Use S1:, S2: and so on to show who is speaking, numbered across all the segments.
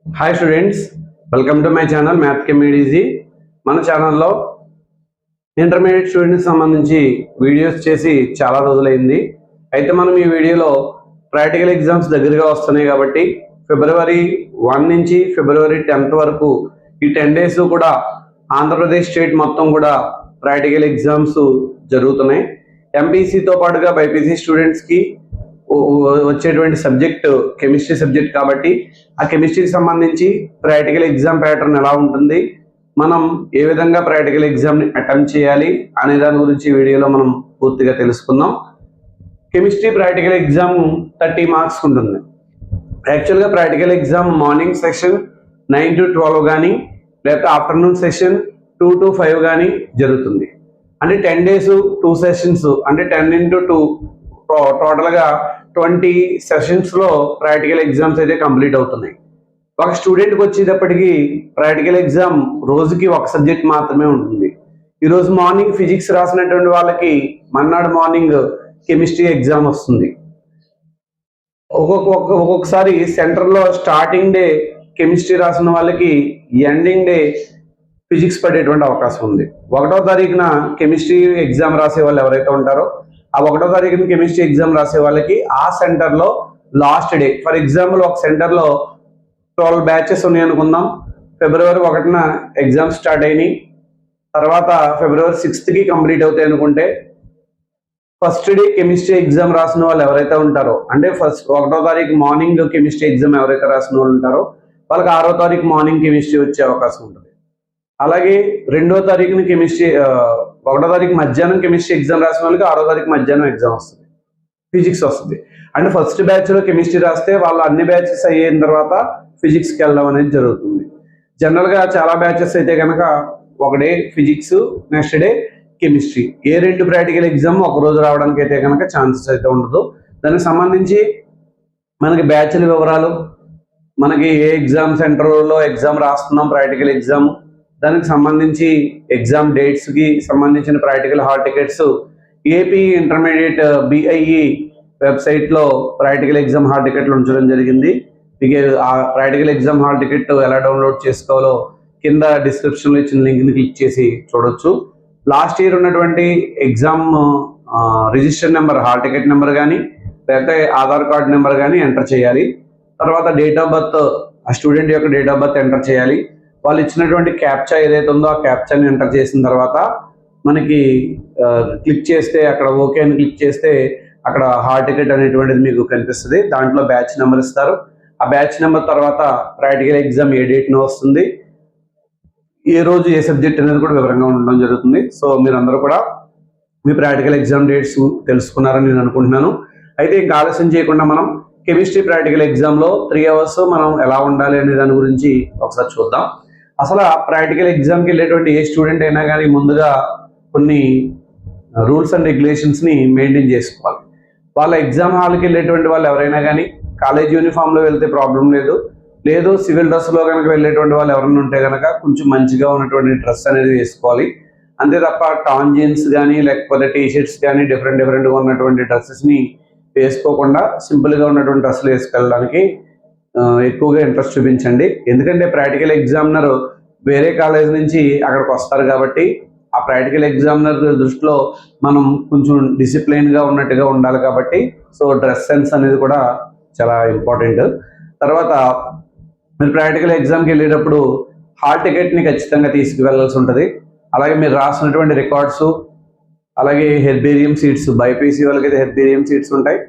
S1: Hi students, welcome to my channel math chemed easy. మన ఛానల్లో intermediate స్టూడెంట్స్కి సంబంధించి వీడియోస్ చేసి చాలా రోజులైంది. అయితే మనం ఈ వీడియోలో ప్రాక్టికల్ ఎగ్జామ్స్ దగ్గరగా వస్తున్నాయి కాబట్టి ఫిబ్రవరి 1 నుంచి ఫిబ్రవరి 10th వరకు ఈ 10 days కూడా ఆంధ్రప్రదేశ్ స్టేట్ మొత్తం కూడా ప్రాక్టికల్ ఎగ్జామ్స్ జరుగుతున్నాయి. ఎంపీసీతో పాటుగా బైపీసీ స్టూడెంట్స్కి వచ్చేటువంటి సబ్జెక్ట్ కెమిస్ట్రీ సబ్జెక్ట్ కాబట్టి ఆ కెమిస్ట్రీకి సంబంధించి ప్రాక్టికల్ ఎగ్జామ్ ప్యాటర్న్ ఎలా ఉంటుంది, మనం ఏ విధంగా ప్రాక్టికల్ ఎగ్జామ్ని అటెంప్ట్ చేయాలి అనే దాని గురించి వీడియోలో మనం పూర్తిగా తెలుసుకుందాం. కెమిస్ట్రీ ప్రాక్టికల్ ఎగ్జామ్ 30 మార్క్స్ ఉంటుంది. యాక్చువల్గా practical exam morning session 9 to 12 కానీ లేకపోతే ఆఫ్టర్నూన్ సెషన్ 2 to 5 కానీ జరుగుతుంది. అంటే 10 days 2 sessions అంటే 10 into 2 టోటల్గా 20 సెషన్స్లో ప్రాక్టికల్ ఎగ్జామ్స్ అయితే కంప్లీట్ అవుతున్నాయి. ఒక స్టూడెంట్కి వచ్చేటప్పటికి ప్రాక్టికల్ ఎగ్జామ్ రోజుకి ఒక సబ్జెక్ట్ మాత్రమే ఉంటుంది. ఈరోజు మార్నింగ్ ఫిజిక్స్ రాసినటువంటి వాళ్ళకి మన్నాడు మార్నింగ్ కెమిస్ట్రీ ఎగ్జామ్ వస్తుంది. ఒక్కొక్కసారి సెంటర్లో స్టార్టింగ్ డే కెమిస్ట్రీ రాసిన వాళ్ళకి ఎండింగ్ డే ఫిజిక్స్ పడేటువంటి అవకాశం ఉంది. 1వ తారీఖున కెమిస్ట్రీ ఎగ్జామ్ రాసే వాళ్ళు ఎవరైతే ఉంటారో ఆ 1వ తారీఖున కెమిస్ట్రీ ఎగ్జామ్ రాసే వాళ్ళకి ఆ సెంటర్లో లాస్ట్ డే, ఫర్ ఎగ్జాంపుల్ ఒక సెంటర్లో 12 బ్యాచెస్ ఉన్నాయి అనుకుందాం. ఫిబ్రవరి 1న ఎగ్జామ్ స్టార్ట్ అయినాయి, తర్వాత ఫిబ్రవరి 6th కంప్లీట్ అవుతాయి అనుకుంటే ఫస్ట్ డే కెమిస్ట్రీ ఎగ్జామ్ రాసిన వాళ్ళు ఎవరైతే ఉంటారో, అంటే 1వ తారీఖు మార్నింగ్ కెమిస్ట్రీ ఎగ్జామ్ ఎవరైతే రాసిన వాళ్ళు ఉంటారో వాళ్ళకి 6వ తారీఖు మార్నింగ్ కెమిస్ట్రీ వచ్చే అవకాశం ఉంటుంది. అలాగే 2వ తారీఖున కెమిస్ట్రీ 1వ తారీఖు మధ్యాహ్నం కెమిస్ట్రీ ఎగ్జామ్ రాసిన వాళ్ళకి 6వ తారీఖు మధ్యాహ్నం ఎగ్జామ్ వస్తుంది, ఫిజిక్స్ వస్తుంది. అంటే ఫస్ట్ బ్యాచ్లో కెమిస్ట్రీ రాస్తే వాళ్ళు అన్ని బ్యాచెస్ అయిన తర్వాత ఫిజిక్స్కి వెళ్ళడం అనేది జరుగుతుంది. జనరల్గా చాలా బ్యాచెస్ అయితే కనుక ఒక day physics, next day chemistry, ఏ 2 ప్రాక్టికల్ ఎగ్జామ్ ఒక రోజు రావడానికి అయితే కనుక ఛాన్సెస్ అయితే ఉండదు. దానికి సంబంధించి మనకి బ్యాచ్ల వివరాలు, మనకి ఏ ఎగ్జామ్ సెంటర్లో ఎగ్జామ్ రాస్తున్నాం ప్రాక్టికల్ ఎగ్జామ్, దానికి సంబంధించి ఎగ్జామ్ డేట్స్కి సంబంధించిన practical hall tickets AP intermediate BIE వెబ్సైట్లో ప్రాక్టికల్ ఎగ్జామ్ హాల్ టికెట్లు ఉంచడం జరిగింది. మీకు ఆ ప్రాక్టికల్ ఎగ్జామ్ హాల్ టికెట్ ఎలా డౌన్లోడ్ చేసుకోవాలో కింద డిస్క్రిప్షన్లో ఇచ్చిన లింక్ని క్లిక్ చేసి చూడొచ్చు. లాస్ట్ ఇయర్ ఉన్నటువంటి exam register number, hall ticket number కానీ లేకపోతే ఆధార్ కార్డ్ నెంబర్ కానీ ఎంటర్ చేయాలి. తర్వాత డేట్ ఆఫ్ బర్త్, ఆ స్టూడెంట్ యొక్క డేట్ ఆఫ్ బర్త్ ఎంటర్ చేయాలి. వాళ్ళు ఇచ్చినటువంటి క్యాప్చా ఏదైతే ఉందో ఆ క్యాప్చాని ఎంటర్ చేసిన తర్వాత మనకి క్లిక్ చేస్తే, అక్కడ ఓకే అని క్లిక్ చేస్తే అక్కడ హాల్ టికెట్ అనేటువంటిది మీకు కనిపిస్తుంది. దాంట్లో బ్యాచ్ నెంబర్ ఇస్తారు. ఆ బ్యాచ్ నెంబర్ తర్వాత ప్రాక్టికల్ ఎగ్జామ్ ఏ డేట్ను వస్తుంది, ఏ రోజు ఏ సబ్జెక్ట్ అనేది కూడా వివరంగా ఉండడం జరుగుతుంది. సో మీరందరూ కూడా మీ ప్రాక్టికల్ ఎగ్జామ్ డేట్స్ తెలుసుకున్నారని నేను అనుకుంటున్నాను. అయితే ఇంకా ఆలస్యం చేయకుండా మనం కెమిస్ట్రీ ప్రాక్టికల్ ఎగ్జామ్లో 3 hours మనం ఎలా ఉండాలి అనే దాని గురించి ఒకసారి చూద్దాం. అసలు ప్రాక్టికల్ ఎగ్జామ్కి వెళ్ళేటువంటి ఏ స్టూడెంట్ అయినా కానీ ముందుగా కొన్ని రూల్స్ అండ్ రెగ్యులేషన్స్ని మెయింటైన్ చేసుకోవాలి. వాళ్ళ ఎగ్జామ్ హాల్కి వెళ్ళేటువంటి వాళ్ళు ఎవరైనా కానీ కాలేజ్ యూనిఫామ్లో వెళ్తే ప్రాబ్లం లేదు సివిల్ డ్రెస్లో కనుక వెళ్ళేటువంటి వాళ్ళు ఎవరైనా ఉంటే కనుక కొంచెం మంచిగా ఉన్నటువంటి డ్రెస్ అనేది వేసుకోవాలి. అంతే తప్ప టాన్ జీన్స్ కానీ లేకపోతే టీషర్ట్స్ కానీ డిఫరెంట్గా ఉన్నటువంటి డ్రెస్సెస్ని వేసుకోకుండా సింపుల్గా ఉన్నటువంటి డ్రెస్సులు వేసుకెళ్ళడానికి ఎక్కువగా ఇంట్రెస్ట్ చూపించండి. ఎందుకంటే ప్రాక్టికల్ ఎగ్జామినర్ వేరే కాలేజ్ నుంచి అక్కడికి వస్తారు కాబట్టి ఆ ప్రాక్టికల్ ఎగ్జామినర్ దృష్టిలో మనం కొంచెం డిసిప్లైన్గా ఉన్నట్టుగా ఉండాలి కాబట్టి సో డ్రెస్ సెన్స్ అనేది కూడా చాలా ఇంపార్టెంట్. తర్వాత మీరు ప్రాక్టికల్ ఎగ్జామ్కి వెళ్ళేటప్పుడు హాల్ టికెట్ని ఖచ్చితంగా తీసుకువెళ్ళాల్సి ఉంటుంది. అలాగే మీరు రాసినటువంటి రికార్డ్స్, అలాగే హెర్బేరియం సీట్స్, బైపీసీ వాళ్ళకి అయితే హెర్బేరియం సీట్స్ ఉంటాయి.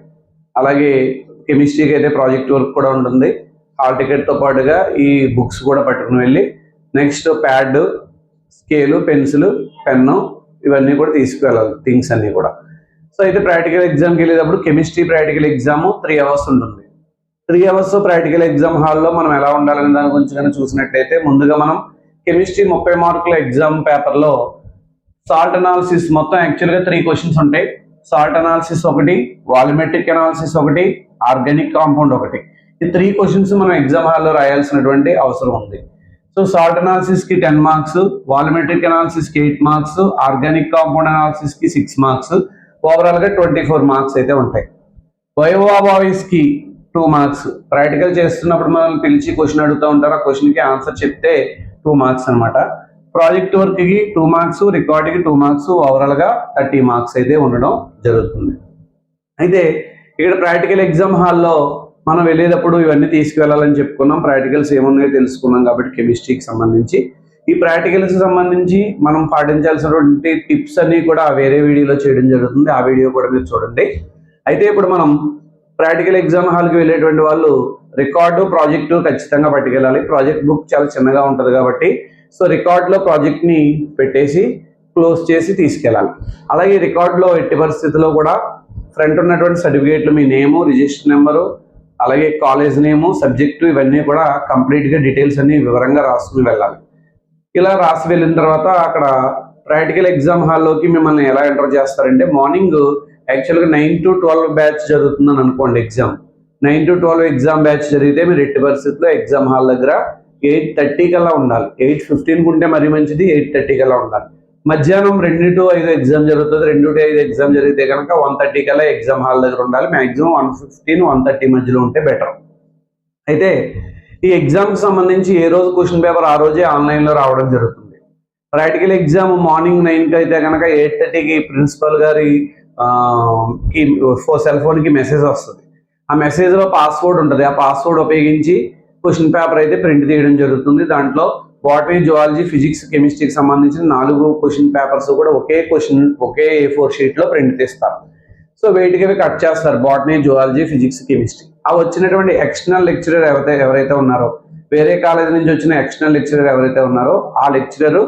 S1: అలాగే కెమిస్ట్రీకి అయితే ప్రాజెక్ట్ వర్క్ కూడా ఉంటుంది. హాల్ టికెట్తో పాటుగా ఈ బుక్స్ కూడా పట్టుకుని వెళ్ళి next pad, scale, pencil, pen ఇవన్నీ కూడా తీసుకువెళ్ళాలి, థింగ్స్ అన్నీ కూడా. సో అయితే ప్రాక్టికల్ ఎగ్జామ్కి వెళ్ళేటప్పుడు కెమిస్ట్రీ ప్రాక్టికల్ ఎగ్జామ్ 3 hours ఉంటుంది. 3 hours ప్రాక్టికల్ ఎగ్జామ్ హాల్లో మనం ఎలా ఉండాలనే దాని గురించి కానీ చూసినట్లయితే ముందుగా మనం కెమిస్ట్రీ 30 మార్కుల ఎగ్జామ్ పేపర్లో సాల్ట్ అనాలిసిస్ మొత్తం యాక్చువల్గా 3 questions ఉంటాయి. సాల్ట్ అనాలిసిస్ ఒకటి, వాల్యూమెట్రిక్ అనాలిసిస్ ఒకటి, ఆర్గానిక్ కాంపౌండ్ ఒకటి. ఈ 3 questions మనం ఎగ్జామ్ హాల్లో రాయాల్సినటువంటి అవసరం ఉంది. సో సాల్ట్ అనాలిసిస్కి 10 marks, వాల్యూమెట్రిక్ అనాలిసిస్కి 8 marks, ఆర్గానిక్ కాంపౌండ్ అనాలిసిస్కి 6 marks, ఓవరాల్గా 24 marks అయితే ఉంటాయి. బయోవా బాయ్స్కి 2 మార్క్స్. ప్రాక్టికల్ చేస్తున్నప్పుడు మనల్ని పిలిచి క్వశ్చన్ అడుగుతూ ఉంటారు. ఆ క్వశ్చన్కి ఆన్సర్ చెప్తే 2 మార్క్స్ అనమాట. ప్రాజెక్ట్ వర్క్కి 2 మార్క్స్, రికార్డ్కి 2 మార్క్స్, ఓవరాల్గా 30 మార్క్స్ అయితే ఉండడం జరుగుతుంది. అయితే ఇక్కడ ప్రాక్టికల్ ఎగ్జామ్ హాల్లో మనం వెళ్ళేటప్పుడు ఇవన్నీ తీసుకువెళ్ళాలని చెప్పుకున్నాం. ప్రాక్టికల్స్ ఏమున్నాయో తెలుసుకున్నాం కాబట్టి కెమిస్ట్రీకి సంబంధించి. ఈ ప్రాక్టికల్స్కి సంబంధించి మనం పాటించాల్సినటువంటి టిప్స్ అన్నీ కూడా వేరే వీడియోలో చేయడం జరుగుతుంది. ఆ వీడియో కూడా మీరు చూడండి. అయితే ఇప్పుడు మనం ప్రాక్టికల్ ఎగ్జామ్ హాల్కి వెళ్ళేటువంటి వాళ్ళు రికార్డు, ప్రాజెక్టు ఖచ్చితంగా పట్టుకెళ్ళాలి. ప్రాజెక్ట్ బుక్ చాలా చిన్నగా ఉంటుంది కాబట్టి సో రికార్డులో ప్రాజెక్ట్ని పెట్టేసి క్లోజ్ చేసి తీసుకెళ్ళాలి. అలాగే రికార్డులో ఎట్టి పరిస్థితుల్లో కూడా ఫ్రంట్ ఉన్నటువంటి సర్టిఫికేట్లు, మీ నేము, రిజిస్టర్ నెంబరు, అలాగే కాలేజ్ నేము, సబ్జెక్టు, ఇవన్నీ కూడా కంప్లీట్గా డీటెయిల్స్ అన్ని వివరంగా రాసుకుని వెళ్ళాలి. ఇలా రాసి వెళ్ళిన తర్వాత అక్కడ ప్రాక్టికల్ ఎగ్జామ్ హాల్లోకి మిమ్మల్ని ఎలా ఎంటర్ చేస్తారంటే, మార్నింగ్ యాక్చువల్గా 9 to 12 బ్యాచ్ జరుగుతుందని అనుకోండి. ఎగ్జామ్ 9 to 12 ఎగ్జామ్ బ్యాచ్ జరిగితే మీరు ఎట్టి పరిస్థితుల్లో ఎగ్జామ్ హాల్ దగ్గర 8:30 కల్లా ఉండాలి. 8:15 ఉంటే మరీ మంచిది, 8:30 కల్లా ఉండాలి. మధ్యాహ్నం 2 to 5 ఎగ్జామ్ జరుగుతుంది. 2 to 5 ఎగ్జామ్ జరిగితే కనుక 1:30 కల్లా ఎగ్జామ్ హాల్ దగ్గర ఉండాలి. మ్యాక్సిమం 1:15, 1:30 మధ్యలో ఉంటే బెటర్. అయితే ఈ ఎగ్జామ్కి సంబంధించి ఏ రోజు క్వశ్చన్ పేపర్ ఆ రోజే ఆన్లైన్లో రావడం జరుగుతుంది. ప్రాక్టికల్ ఎగ్జామ్ మార్నింగ్ 9కి అయితే కనుక 8:30కి ప్రిన్సిపల్ గారి సెల్ ఫోన్కి మెసేజ్ వస్తుంది. ఆ మెసేజ్లో పాస్వర్డ్ ఉంటుంది. ఆ పాస్వర్డ్ ఉపయోగించి క్వశ్చన్ పేపర్ అయితే ప్రింట్ తీయడం జరుగుతుంది. దాంట్లో బాటనీ, జువాలజీ, ఫిజిక్స్, కెమిస్ట్రీకి సంబంధించిన 4 క్వశ్చన్ పేపర్స్ కూడా ఒకే A4 షీట్లో ప్రింట్ తీస్తారు. సో వెయిట్కి కట్ చేస్తారు. Botany, zoology, physics, chemistry. ఆ వచ్చినటువంటి ఎక్స్టర్నల్ లెక్చరర్ ఎవరైతే ఉన్నారో, వేరే కాలేజ్ నుంచి వచ్చిన ఎక్స్టర్నల్ లెక్చరర్ ఎవరైతే ఉన్నారో ఆ లెక్చరర్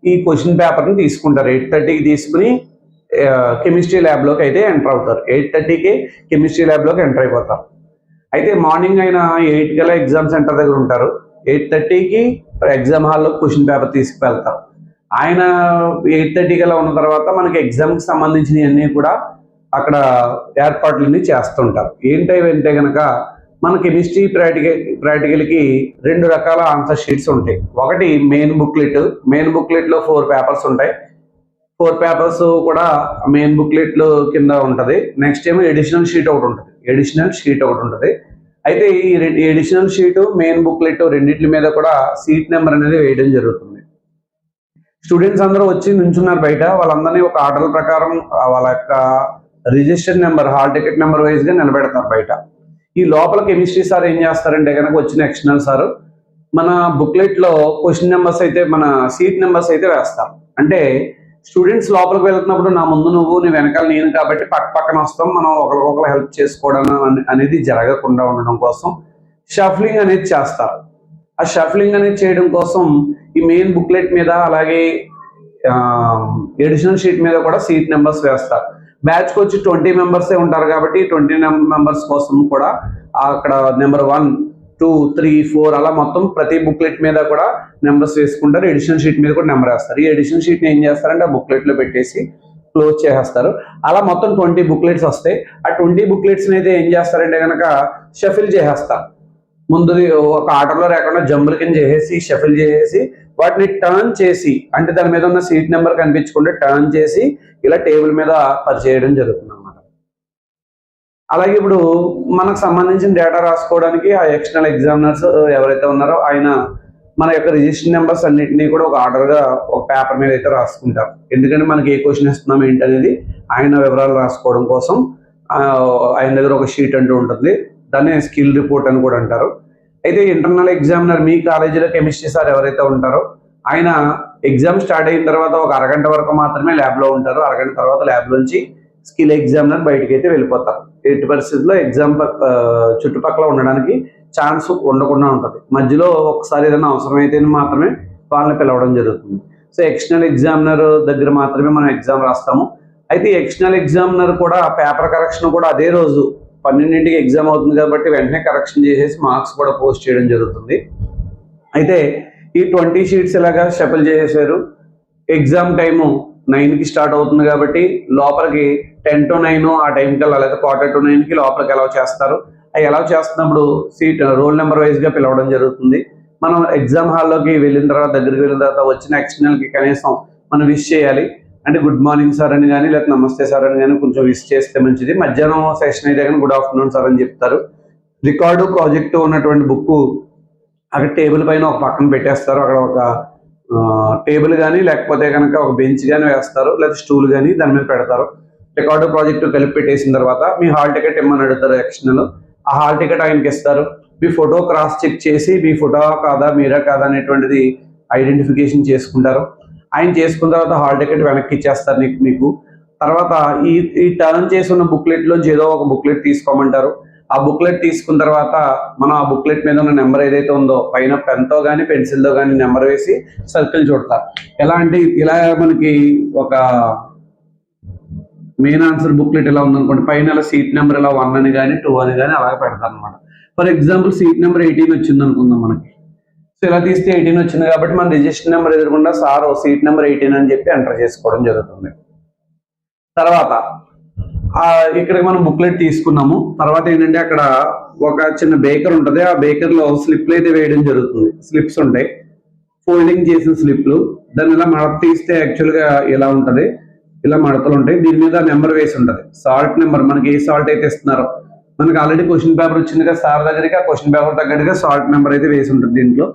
S1: ఈ క్వశ్చన్ పేపర్ని తీసుకుంటారు. 8:30కి తీసుకుని కెమిస్ట్రీ ల్యాబ్లోకి అయితే ఎంటర్ అవుతారు. 8:30కి కెమిస్ట్రీ ల్యాబ్లోకి ఎంటర్ అయిపోతారు. అయితే మార్నింగ్ అయినా 8 కల్లా ఎగ్జామ్ సెంటర్ దగ్గర ఉంటారు. 8:30కి ఎగ్జామ్ హాల్లో క్వశ్చన్ పేపర్ తీసుకువెళ్తారు. ఆయన 8:30 కల్లా ఉన్న తర్వాత మనకి ఎగ్జామ్కి సంబంధించినవన్నీ కూడా అక్కడ ఏర్పాట్లన్నీ చేస్తుంటారు. ఏంటంటే కనుక మన కెమిస్ట్రీ ప్రాక్టికల్కి 2 రకాల ఆన్సర్ షీట్స్ ఉంటాయి. ఒకటి మెయిన్ బుక్లెట్లో 4 పేపర్స్ ఉంటాయి. 4 పేపర్స్ కూడా మెయిన్ బుక్లెట్లో కింద ఉంటుంది. నెక్స్ట్ ఏమో ఎడిషనల్ షీట్ ఒకటి ఉంటుంది. అయితే ఈ ఎడిషనల్ షీటు, మెయిన్ బుక్లెట్ రెండింటి మీద కూడా సీట్ నెంబర్ అనేది వేయడం జరుగుతుంది. స్టూడెంట్స్ అందరూ వచ్చి నుంచున్నారు బయట. వాళ్ళందరినీ ఒక ఆర్డర్ ప్రకారం వాళ్ళ యొక్క register number, hall ticket number వైజ్గా నిలబెడతారు బయట. ఈ లోపల కెమిస్ట్రీ సార్ ఏం చేస్తారంటే కనుక వచ్చిన ఎక్స్టర్నల్ సార్ మన బుక్లెట్లో క్వశ్చన్ నెంబర్స్ అయితే, మన సీట్ నెంబర్స్ అయితే వేస్తారు. అంటే స్టూడెంట్స్ లోపలికి వెళ్తున్నప్పుడు నా ముందు నువ్వు, నీ వెనకాల నేను కాబట్టి పక్కన వస్తాం, మనం ఒకరికొకరు హెల్ప్ చేసుకోవడం అనేది జరగకుండా ఉండడం కోసం షఫ్లింగ్ అనేది చేస్తారు. ఆ షఫ్లింగ్ అనేది చేయడం కోసం ఈ మెయిన్ బుక్లెట్ మీద, అలాగే ఎడిషనల్ షీట్ మీద కూడా సీట్ నెంబర్స్ వేస్తారు. బ్యాచ్కి వచ్చి 20 మెంబర్సే ఉంటారు కాబట్టి 20 మెంబర్స్ కోసం కూడా అక్కడ నెంబర్ 1, 2, 3, 4 అలా మొత్తం ప్రతి బుక్లెట్ మీద కూడా నెంబర్స్ వేసుకుంటారు. ఎడిషనల్ షీట్ మీద కూడా నెంబర్ వేస్తారు. ఈ ఎడిషనల్ షీట్ని ఏం చేస్తారంటే ఆ బుక్లెట్లో పెట్టేసి క్లోజ్ చేసేస్తారు. అలా మొత్తం 20 బుక్లెట్స్ వస్తాయి. ఆ 20 బుక్లెట్స్ని అయితే ఏం చేస్తారంటే కనుక షఫిల్ చేసేస్తారు. ముందుది ఒక ఆర్డర్లో లేకుండా జంబుల కింద చేసేసి షఫిల్ చేసేసి వాటిని టర్న్ చేసి, అంటే దాని మీద ఉన్న సీట్ నెంబర్ కనిపించకుండా టర్న్ చేసి ఇలా టేబుల్ మీద పరిచేయడం జరుగుతుంది అన్నమాట. అలాగే ఇప్పుడు మనకు సంబంధించిన డేటా రాసుకోవడానికి ఆ ఎక్స్టర్నల్ ఎగ్జామినర్స్ ఎవరైతే ఉన్నారో ఆయన మన యొక్క రిజిస్టర్ నెంబర్స్ అన్నింటినీ కూడా ఒక ఆర్డర్గా ఒక పేపర్ మీద అయితే రాసుకుంటారు. ఎందుకంటే మనకి ఏ క్వశ్చన్ ఇస్తున్నాం ఏంటనేది ఆయన వివరాలు రాసుకోవడం కోసం ఆయన దగ్గర ఒక షీట్ అంటూ ఉంటుంది. దాన్ని స్కిల్ రిపోర్ట్ అని కూడా అంటారు. అయితే ఇంటర్నల్ ఎగ్జామినర్ మీ కాలేజీలో కెమిస్ట్రీ సార్ ఎవరైతే ఉంటారో ఆయన ఎగ్జామ్ స్టార్ట్ అయిన తర్వాత ఒక అరగంట వరకు మాత్రమే ల్యాబ్లో ఉంటారు. అరగంట తర్వాత ల్యాబ్లోంచి స్కిల్ ఎగ్జామినర్ బయటకి అయితే వెళ్ళిపోతారు. ఎట్టి పరిస్థితుల్లో ఎగ్జామ్ చుట్టుపక్కల ఉండడానికి ఛాన్స్ ఉండకుండా ఉంటుంది. మధ్యలో ఒకసారి ఏదైనా అవసరమైతే మాత్రమే వాళ్ళని పిలవడం జరుగుతుంది. సో ఎక్స్టర్నల్ ఎగ్జామినర్ దగ్గర మాత్రమే మనం ఎగ్జామ్ రాస్తాము. అయితే ఎక్స్టర్నల్ ఎగ్జామినర్ కూడా పేపర్ కరెక్షన్ కూడా అదే రోజు 12ంటికి ఎగ్జామ్ అవుతుంది కాబట్టి వెంటనే కరెక్షన్ చేసేసి మార్క్స్ కూడా పోస్ట్ చేయడం జరుగుతుంది. అయితే ఈ 20 షీట్స్ ఇలాగా షఫిల్ చేసేసారు. ఎగ్జామ్ టైము 9కి స్టార్ట్ అవుతుంది కాబట్టి లోపలికి 10 to 9 ఆ టైం కల్లా, లేదా 8:45కి లోపలికి అలౌ చేస్తారు. అవి అలౌ చేస్తున్నప్పుడు సీట్ రోల్ నెంబర్ వైజ్గా పిలవడం జరుగుతుంది. మనం ఎగ్జామ్ హాల్లోకి వెళ్ళిన తర్వాత, దగ్గరికి వెళ్ళిన తర్వాత వచ్చిన ఎక్స్టర్నల్కి కనీసం మనం విష్ చేయాలి. అంటే గుడ్ మార్నింగ్ సార్ అని కానీ, లేకపోతే నమస్తే సార్ అని కానీ కొంచెం విష్ చేస్తే మంచిది. మధ్యాహ్నం సెషన్ అయితే కానీ గుడ్ ఆఫ్టర్నూన్ సార్ అని చెప్తారు. రికార్డు ప్రాజెక్టు ఉన్నటువంటి బుక్ అక్కడ టేబుల్ పైన ఒక పక్కన పెట్టేస్తారు. అక్కడ ఒక టేబుల్ కానీ లేకపోతే కనుక ఒక బెంచ్ కానీ వేస్తారు, లేదా స్టూల్ కానీ దాని మీద పెడతారు. రికార్డు ప్రాజెక్టు కలిపి పెట్టేసిన తర్వాత మీ హాల్ టికెట్ ఇమ్మని అడుగుతారు ఎక్స్టర్నల్. ఆ హాల్ టికెట్ ఆయనకి ఇస్తారు. మీ ఫోటో క్రాస్ చెక్ చేసి మీ ఫోటో కాదా మీరా కాదా అనేటువంటిది ఐడెంటిఫికేషన్ చేసుకుంటారు. ఆయన చేసుకున్న తర్వాత హాల్ టికెట్ వెనక్కి ఇచ్చేస్తారు మీకు. తర్వాత ఈ టర్న్ చేసి ఉన్న బుక్లెట్లోంచి ఏదో ఒక బుక్లెట్ తీసుకోమంటారు. ఆ బుక్లెట్ తీసుకున్న తర్వాత మనం ఆ బుక్లెట్ మీద ఉన్న నెంబర్ ఏదైతే ఉందో పైన పెన్తో కానీ పెన్సిల్తో కానీ నెంబర్ వేసి సర్కిల్ చుడతారు. ఎలా అంటే ఇలా మనకి ఒక మెయిన్ ఆన్సర్ బుక్లెట్ ఇలా ఉందనుకోండి, పైన ఇలా సీట్ నెంబర్ ఇలా 1 అని కానీ 2 అని కానీ అలాగే పెడతారు అనమాట. ఫర్ ఎగ్జాంపుల్ సీట్ నెంబర్ 18 వచ్చింది అనుకుందాం మనకి. సో ఇలా తీస్తే 18 వచ్చింది కాబట్టి మన రిజిస్టర్ నెంబర్ ఎదురకుండా సార్ సీట్ నెంబర్ 18 అని చెప్పి ఎంటర్ చేసుకోవడం జరుగుతుంది. తర్వాత ఇక్కడికి మనం బుక్లెట్ తీసుకున్నాము. తర్వాత ఏంటంటే అక్కడ ఒక చిన్న బేకర్ ఉంటుంది. ఆ బేకర్లో స్లిప్లు అయితే వేయడం జరుగుతుంది. స్లిప్స్ ఉంటాయి, ఫోల్డింగ్ చేసిన స్లిప్లు. దాన్ని ఇలా మడత తీస్తే యాక్చువల్గా ఇలా ఉంటుంది, ఇలా మడతలు ఉంటాయి. దీని మీద నెంబర్ వేసి ఉంటుంది, సాల్ట్ నెంబర్. మనకి ఏ సాల్ట్ అయితే ఇస్తున్నారో, మనకి ఆల్రెడీ క్వశ్చన్ పేపర్ వచ్చింది కదా సార్ దగ్గరికి, ఆ క్వశ్చన్ పేపర్ తగ్గట్టుగా సాల్ట్ నెంబర్ అయితే వేసి ఉంటుంది. దీంట్లో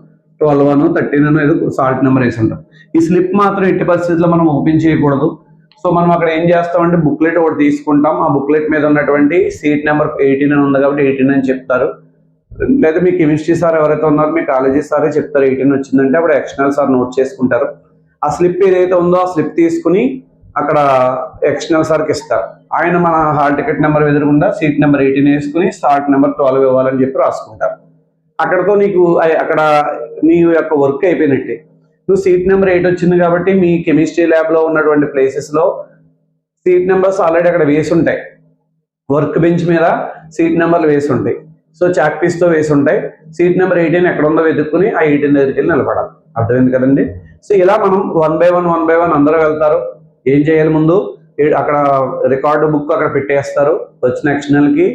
S1: 12 13 ఏదో సాల్ట్ నెంబర్ వేసి ఉంటుంది. ఈ స్లిప్ మాత్రం ఎట్టి పరిస్థితుల్లో మనం ఓపెన్ చేయకూడదు. సో మనం అక్కడ ఏం చేస్తామంటే బుక్లెట్ ఒకటి తీసుకుంటాం. ఆ బుక్లెట్ మీద ఉన్నటువంటి సీట్ నెంబర్ 18 అని ఉంది కాబట్టి 18 అని చెప్తారు. లేదా మీ కెమిస్ట్రీ సార్ ఎవరైతే ఉన్నారో మీ కాలేజీ సారే చెప్తారు 18 వచ్చిందంటే, అప్పుడు ఎక్స్టర్నల్ సార్ నోట్ చేసుకుంటారు. ఆ స్లిప్ ఏదైతే ఉందో ఆ స్లిప్ తీసుకుని అక్కడ ఎక్స్టర్నల్ సార్కి ఇస్తారు. ఆయన మన హాల్ టికెట్ నెంబర్ ఎదురుగుండా సీట్ నెంబర్ 18 వేసుకుని సాల్ట్ నెంబర్ 12 ఇవ్వాలని చెప్పి రాసుకుంటారు. అక్కడతో నీకు అక్కడ నీ యొక్క వర్క్ అయిపోయినట్టే. నువ్వు సీట్ నెంబర్ 8 వచ్చింది కాబట్టి మీ కెమిస్ట్రీ ల్యాబ్లో ఉన్నటువంటి ప్లేసెస్లో సీట్ నెంబర్స్ ఆల్రెడీ అక్కడ వేసి ఉంటాయి. వర్క్ బెంచ్ మీద సీట్ నెంబర్లు వేసి ఉంటాయి. సో చాక్ పీస్తో వేసి ఉంటాయి. సీట్ నెంబర్ 18 ఎక్కడ ఉందో వెతుక్కుని ఆ 18 దగ్గరికి వెళ్ళి నిలబడాలి. అర్థమైంది కదండి. సో ఇలా మనం 1 by 1 అందరూ వెళ్తారు. ఏం చేయాలి, ముందు అక్కడ రికార్డు బుక్ అక్కడ పెట్టేస్తారు. వచ్చిన ఎక్స్టర్నల్కి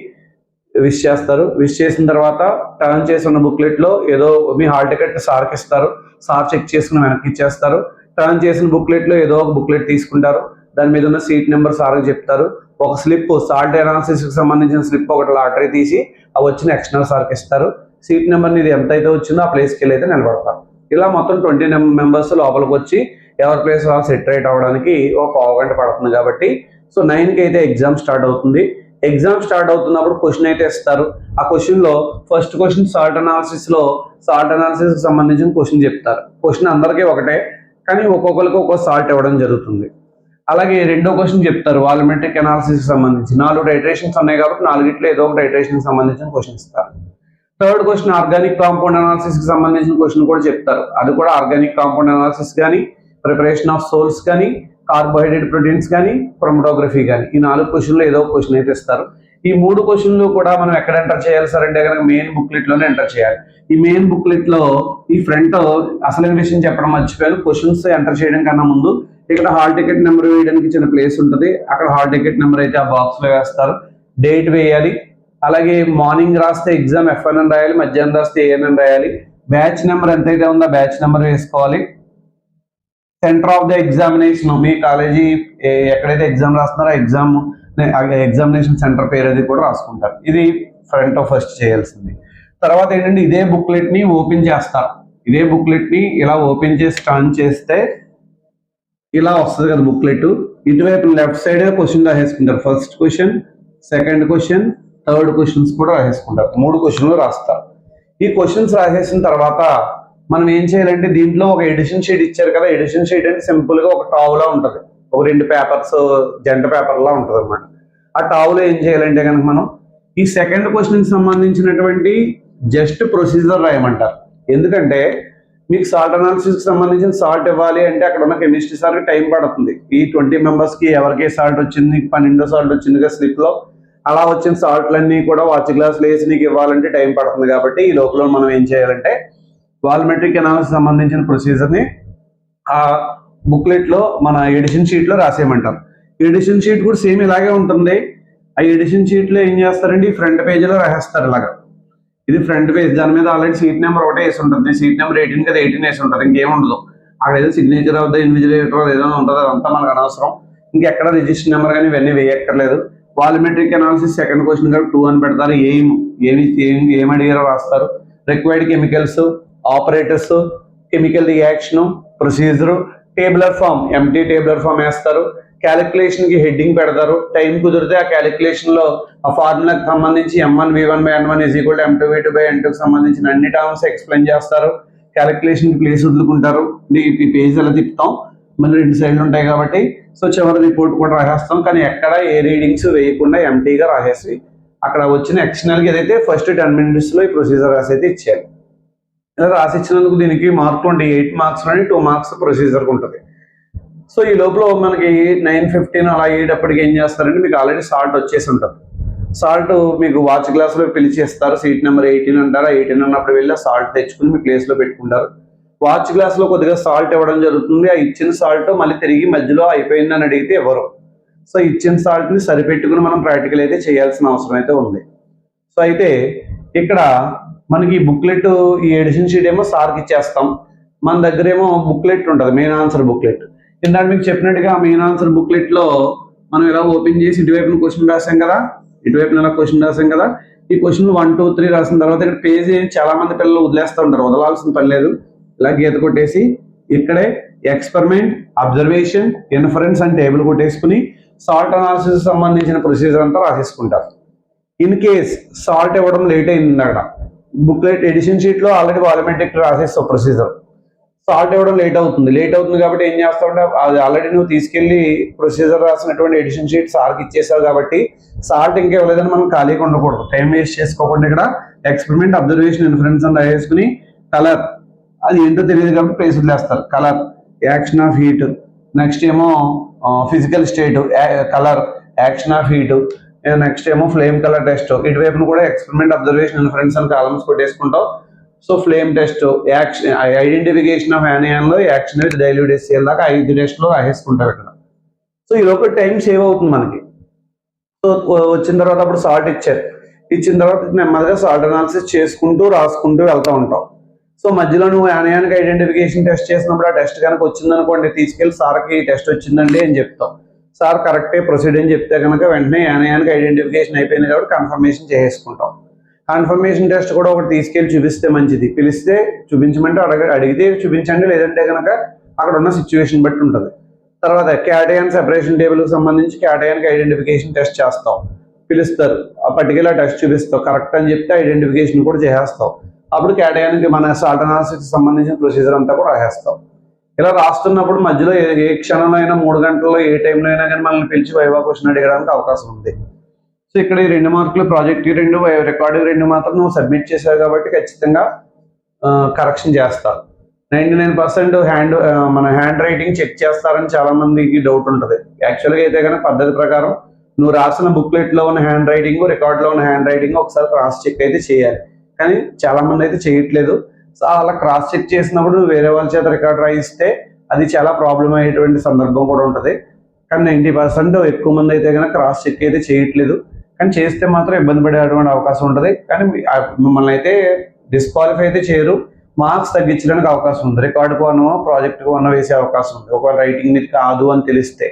S1: విష్ చేస్తారు. విష్ చేసిన తర్వాత టర్న్ చేసి ఉన్న బుక్లెట్లో ఏదో మీ హాల్ టికెట్ సార్కి ఇస్తారు. సార్ చెక్ చేసుకుని వెనక్కి ఇచ్చేస్తారు. టర్న్ చేసిన బుక్లెట్లో ఏదో ఒక బుక్లెట్ తీసుకుంటారు. దాని మీద ఉన్న సీట్ నెంబర్ సార్కి చెప్తారు. ఒక స్లిప్ సాల్ట్ అనాలిసిస్కి సంబంధించిన స్లిప్ ఒకటి లాటరీ తీసి అవి వచ్చిన ఎక్స్టర్నల్ సార్కి ఇస్తారు. సీట్ నెంబర్ ఇది ఎంత అయితే వచ్చిందో ఆ ప్లేస్కి వెళ్ళి అయితే నిలబడతారు. ఇలా మొత్తం 20 మెంబర్స్ లోపలికి వచ్చి ఎవరి ప్లేస్ వాళ్ళు సెట్ రైట్ అవ్వడానికి ఒక పావు గంట పడుతుంది కాబట్టి, సో 9కి అయితే ఎగ్జామ్ స్టార్ట్ అవుతుంది. ఎగ్జామ్ స్టార్ట్ అవుతున్నప్పుడు క్వశ్చన్ అయితే ఇస్తారు. ఆ క్వశ్చన్లో ఫస్ట్ క్వశ్చన్ సాల్ట్ అనాలిసిస్లో సాల్ట్ అనాలిసిస్కి సంబంధించిన క్వశ్చన్ చెప్తారు. క్వశ్చన్ అందరికీ ఒకటే, కానీ ఒక్కొక్కరికి ఒక్కో సాల్ట్ ఇవ్వడం జరుగుతుంది. అలాగే రెండో క్వశ్చన్ చెప్తారు వాల్యూమెట్రిక్ అనాలిసిస్కి సంబంధించి. 4 టైట్రేషన్స్ ఉన్నాయి కాబట్టి 4గిట్లో ఏదో ఒక టైట్రేషన్కి సంబంధించిన క్వశ్చన్ ఇస్తారు. థర్డ్ క్వశ్చన్ ఆర్గానిక్ కాంపౌండ్ అనాలిసిస్కి సంబంధించిన క్వశ్చన్ కూడా చెప్తారు. అది కూడా ఆర్గానిక్ కాంపౌండ్ అనాలిసిస్ కానీ, ప్రిపరేషన్ ఆఫ్ సోల్స్ కానీ, కార్బోహైడ్రేట్ ప్రోటీన్స్ కానీ, క్రోమటోగ్రఫీ కానీ, ఈ 4 క్వశ్చన్లు ఏదో ఒక క్వశ్చన్ అయితే ఇస్తారు. ఈ 3 క్వశ్చన్లు కూడా మనం ఎక్కడ ఎంటర్ చేయాలి సార్ అంటే కనుక మెయిన్ బుక్లెట్లోనే ఎంటర్ చేయాలి. ఈ మెయిన్ బుక్లెట్లో ఈ ఫ్రంట్ అసలైన విషయం చెప్పడం మర్చిపోయాను. క్వశ్చన్స్ ఎంటర్ చేయడం కన్నా ముందు ఇక్కడ హాల్ టికెట్ నెంబర్ వేయడానికి చిన్న ప్లేస్ ఉంటుంది. అక్కడ హాల్ టికెట్ నెంబర్ అయితే ఆ బాక్స్లో వేస్తారు. డేట్ వేయాలి. అలాగే మార్నింగ్ రాస్తే ఎగ్జామ్ F1 అని రాయాలి, మధ్యాహ్నం రాస్తే AN అని రాయాలి. బ్యాచ్ నెంబర్ ఎంతైతే ఉందో బ్యాచ్ నెంబర్ వేసుకోవాలి. Centre of the examination, me college ఎక్కడైతే ఎగ్జామ్ రాస్తున్నారో ఎగ్జామినేషన్ సెంటర్ పేరు అది కూడా రాసుకుంటారు. ఇది ఫ్రంట్ ఫస్ట్ చేయాల్సింది. తర్వాత ఏంటంటే ఇదే బుక్లెట్ని ఓపెన్ చేస్తారు. ఇదే బుక్లెట్ని ఇలా ఓపెన్ చేసి టర్న్ చేస్తే ఇలా వస్తుంది కదా బుక్లెట్. ఇటువైపు లెఫ్ట్ సైడ్ క్వశ్చన్ రాసేసుకుంటారు. First question, second question, third questions కూడా రాసేసుకుంటారు. 3 క్వశ్చన్లు రాస్తారు. ఈ క్వశ్చన్స్ రాసేసిన తర్వాత మనం ఏం చేయాలంటే దీంట్లో ఒక ఎడిషన్ షీట్ ఇచ్చారు కదా. ఎడిషన్ షీట్ అంటే సింపుల్గా ఒక టావులా ఉంటుంది. ఒక 2 పేపర్స్ జంట పేపర్లా ఉంటుంది అనమాట. ఆ టావులో ఏం చేయాలంటే కనుక మనం ఈ సెకండ్ క్వశ్చన్కి సంబంధించినటువంటి జస్ట్ ప్రొసీజర్ రాయమంటారు. ఎందుకంటే మీకు సాల్ట్ అనాలిసిస్కి సంబంధించిన సాల్ట్ ఇవ్వాలి అంటే అక్కడ ఉన్న కెమిస్ట్రీ సార్కి టైం పడుతుంది. ఈ 20 మెంబర్స్కి ఎవరికి సాల్ట్ వచ్చింది, 12 సాల్ట్ వచ్చింది కదా స్లిప్లో, అలా వచ్చిన సాల్ట్లన్నీ కూడా వాచ్ గ్లాసులు వేసి నీకు ఇవ్వాలంటే టైం పడుతుంది. కాబట్టి ఈ లోపల మనం ఏం చేయాలంటే వాల్యూమెట్రిక్ అనాలిసిస్ సంబంధించిన ప్రొసీజర్ని ఆ బుక్లెట్లో మన ఎడిషన్ షీట్లో రాసేయమంటారు. ఎడిషన్ షీట్ కూడా సేమ్ ఇలాగే ఉంటుంది. ఆ ఎడిషన్ షీట్లో ఏం చేస్తారంటే ఈ ఫ్రంట్ పేజీలో రాసేస్తారు ఇలాగా. ఇది ఫ్రంట్ పేజ్, దాని మీద ఆల్రెడీ సీట్ నెంబర్ ఒకటే వేసి ఉంటుంది. సీట్ నెంబర్ 18 కదా 18 వేసి ఉంటుంది, ఇంకేముండదు. అక్కడ ఏదో సిగ్నేచర్ ఆఫ్ ద ఇన్విజిలేటర్ ఏదైనా ఉంటుంది, అదంతా మనకు అనవసరం. ఇంకెక్కడ రిజిస్టర్ నెంబర్ కానీ ఇవన్నీ వేయక్కర్లేదు. వాల్యూమెట్రిక్ అనాలిసిస్ సెకండ్ క్వశ్చన్ కాబట్టి 2 అని పెడతారు. ఏం అడిగారో రాస్తారు. Required chemicals, operators, chemical reaction, procedure, tabular form, empty tabular form వేస్తారు. క్యాలిక్యులేషన్ కి హెడ్డింగ్ పెడతారు. టైం కుదిరితే ఆ క్యాలిక్యులేషన్ లో ఆ ఫార్ములాకి సంబంధించి M1V1/N1 = M2V2/N2 కి సంబంధించిన అన్ని టర్మ్స్ ఎక్స్ప్లెయిన్ చేస్తారు. క్యాలిక్యులేషన్ కి ప్లేస్ వదులుకుంటారు. ఈ పేజ్ అలా తిప్పుతాం, మళ్ళీ 2 సైడ్లు ఉంటాయి కాబట్టి సో చివరి రిపోర్ట్ కూడా రాసేస్తాం. కానీ ఎక్కడ ఏ రీడింగ్స్ వేయకుండా ఎంటీగా రాసేసి అక్కడ వచ్చిన ఎక్స్టర్నల్కి ఏదైతే ఫస్ట్ 10 minutes లో ఈ ప్రొసీజర్ రాసి అయితే ఇచ్చేయాలి. ఇలా రాసి ఇచ్చినందుకు దీనికి మార్కులు ఉంటాయి. 8 marks లోని 2 marks ప్రొసీజర్కి ఉంటుంది. సో ఈ లోపల మనకి 9:15 అలా అయ్యేటప్పటికి ఏం చేస్తారంటే మీకు ఆల్రెడీ సాల్ట్ వచ్చేసి ఉంటుంది. సాల్ట్ మీకు వాచ్ గ్లాస్లో పిలిచేస్తారు. సీట్ నెంబర్ 18 అంటారా, 18 అన్నప్పుడు వెళ్ళి సాల్ట్ తెచ్చుకుని మీ ప్లేస్లో పెట్టుకుంటారు. వాచ్ గ్లాస్లో కొద్దిగా సాల్ట్ ఇవ్వడం జరుగుతుంది. ఆ ఇచ్చిన సాల్ట్ మళ్ళీ తిరిగి మధ్యలో అయిపోయిందని అడిగితే ఎవరు. సో ఇచ్చిన సాల్ట్ని సరిపెట్టుకుని మనం ప్రాక్టికల్ అయితే చేయాల్సిన అవసరం అయితే ఉంది. సో అయితే ఇక్కడ మనకి బుక్లెట్ ఈ ఎడిషన్ షీట్ ఏమో సార్కి ఇచ్చేస్తాం. మన దగ్గర ఏమో బుక్లెట్ ఉంటుంది, మెయిన్ ఆన్సర్ బుక్లెట్. ఇందాక మీకు చెప్పినట్టుగా మెయిన్ ఆన్సర్ బుక్లెట్లో మనం ఇలా ఓపెన్ చేసి ఇటువైపున క్వశ్చన్ రాసాం కదా, ఇటువైపున ఇలా క్వశ్చన్ రాసాం కదా. ఈ క్వశ్చన్ 1, 2, 3 రాసిన తర్వాత ఇక్కడ పేజీ చాలా మంది పిల్లలు వదిలేస్తూ ఉంటారు. వదలాల్సిన పని లేదు. ఇలా గీత కొట్టేసి ఇక్కడే ఎక్స్పెరిమెంట్, అబ్జర్వేషన్, ఇన్ఫరెన్స్ అని టేబుల్ కొట్టేసుకుని సాల్ట్ అనాలిసిస్ సంబంధించిన ప్రొసీజర్ అంతా రాసేసుకుంటారు. ఇన్ కేస్ సాల్ట్ ఇవ్వడం లేట్ అయింది అక్కడ బుక్లెట్ ఎడిషన్ షీట్లో ఆల్రెడీ వాల్యూమెట్రిక్ రాసేస్తావు ప్రొసీజర్. సాల్ట్ ఇవ్వడం లేట్ అవుతుంది కాబట్టి ఏం చేస్తావు, అది ఆల్రెడీ నువ్వు తీసుకెళ్లి ప్రొసీజర్ రాసినటువంటి ఎడిషన్ షీట్ సార్కి ఇచ్చేసావు కాబట్టి సాల్ట్ ఇంకా ఇవ్వలేదని మనం ఖాళీగా ఉండకూడదు. టైం వేస్ట్ చేసుకోకుండా ఇక్కడ ఎక్స్పెరిమెంట్, అబ్జర్వేషన్, ఇన్ఫరెన్స్ అని రాసేసుకుని కలర్ అది ఏంటో తెలియదు కాబట్టి ప్లేస్ వదిలేస్తారు. Colour, action of heat, next ఏమో physical state, colour, action of heat, next ఏమో ఫ్లేమ్ కలర్ టెస్ట్. ఇటువైపును కూడా ఎక్స్పెరిమెంట్, అబ్జర్వేషన్, ఇన్ఫరెన్స్ అని కాలమ్స్ కొట్టేసుకుంటాం. So flame test, action, identification of యానియాన్లో యాక్షన్ విత్ డైల్యూట్ HCl దాకా 5 టెస్ట్లో రాసేసుకుంటాం ఇక్కడ. సో ఈ లోపల టైం సేవ్ అవుతుంది మనకి. సో వచ్చిన తర్వాత అప్పుడు సాల్ట్ ఇచ్చిన తర్వాత నెమ్మదిగా సాల్ట్ అనాలిసిస్ చేసుకుంటూ రాసుకుంటూ వెళ్తూ ఉంటాం. సో మధ్యలో నువ్వు యానియానికి ఐడెంటిఫికేషన్ టెస్ట్ చేసినప్పుడు ఆ టెస్ట్ కనుక వచ్చిందనుకోండి, తీసుకెళ్లి సార్కి టెస్ట్ వచ్చిందండి అని చెప్తాం. సార్ కరెక్టే ప్రొసీడ్ అని చెప్తే కనుక వెంటనే యానియానికి ఐడెంటిఫికేషన్ అయిపోయింది కాబట్టి కన్ఫర్మేషన్ చేసుకుంటాం. కన్ఫర్మేషన్ టెస్ట్ కూడా ఒకటి తీసుకెళ్లి చూపిస్తే మంచిది. పిలిస్తే చూపించమంటే అడిగితే చూపించండి, లేదంటే కనుక అక్కడ ఉన్న సిచ్యువేషన్ బట్టి ఉంటుంది. తర్వాత క్యాటయాన్ సెపరేషన్ టేబుల్కి సంబంధించి క్యాటయాన్కి ఐడెంటిఫికేషన్ టెస్ట్ చేస్తాం. పిలుస్తారు, ఆ పర్టికులర్ టెస్ట్ చూపిస్తావు, కరెక్ట్ అని చెప్తే ఐడెంటిఫికేషన్ కూడా చేసేస్తావు. అప్పుడు క్యాటయాన్కి మన సాల్ట్ అనాలిసిస్కి సంబంధించిన ప్రొసీజర్ అంతా కూడా రాసేస్తాం. ఇలా రాస్తున్నప్పుడు మధ్యలో ఏ క్షణంలో అయినా 3 గంటల్లో ఏ టైంలో అయినా కానీ మనల్ని పిలిచి వైవా క్వశ్చన్ అడగడానికి అవకాశం ఉంది. సో ఇక్కడ ఈ 2 మార్కులు, ప్రాజెక్ట్ 2, రికార్డు 2 మాత్రం నువ్వు సబ్మిట్ చేసావు కాబట్టి ఖచ్చితంగా కరెక్షన్ చేస్తారు. 99% మన హ్యాండ్ రైటింగ్ చెక్ చేస్తారని చాలా మందికి డౌట్ ఉంటుంది. యాక్చువల్గా అయితే కనుక పద్ధతి ప్రకారం నువ్వు రాసిన బుక్లెట్లో ఉన్న హ్యాండ్ రైటింగ్, రికార్డులో ఉన్న హ్యాండ్ రైటింగ్ ఒకసారి క్రాస్ చెక్ అయితే చేయాలి. కానీ చాలా మంది అయితే చేయట్లేదు. సో అలా క్రాస్ చెక్ చేసినప్పుడు వేరే వాళ్ళ చేత రికార్డ్ రాయిస్తే అది చాలా ప్రాబ్లం అయ్యేటువంటి సందర్భం కూడా ఉంటుంది. కానీ 90% ఎక్కువ మంది అయితే కనుక క్రాస్ చెక్ అయితే చేయట్లేదు. కానీ చేస్తే మాత్రం ఇబ్బంది పడేటువంటి అవకాశం ఉంటుంది. కానీ మిమ్మల్ని అయితే డిస్క్వాలిఫై అయితే చేయరు, మార్క్స్ తగ్గించడానికి అవకాశం ఉంది. రికార్డుకు 1 ప్రాజెక్టుకు 1 వేసే అవకాశం ఉంది. ఒకవేళ రైటింగ్ మీద కాదు అని తెలిస్తే